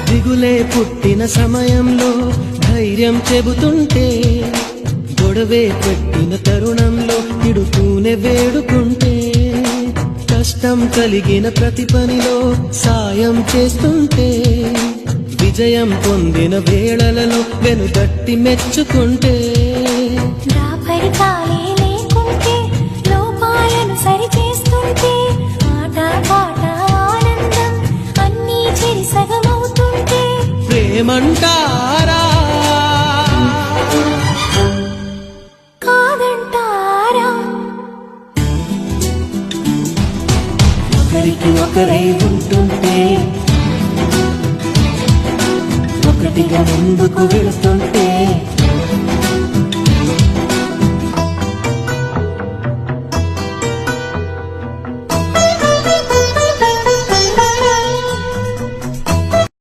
దిగులే పుట్టిన సమయంలో ధైర్యం చెబుతుంటే, గొడవే పెట్టిన తరుణంలో తిడుతూనే వేడుకుంటే, కష్టం కలిగిన ప్రతి పనిలో సాయం చేస్తుంటే, విజయం పొందిన వేళలలో వెనుతట్టి మెచ్చుకుంటే, దాపరికాలే లేకుంటే లోపాలను సరిచేస్తుంటే, ఆట పాట ఆనందం అన్నీ చెరి సగమవుతుంటే ప్రేమంటారా కాదంటారా? ఒకరికి ఒకరై ఉంటుంటే, ఒకటిగా ముందుకు వెళుతుంటే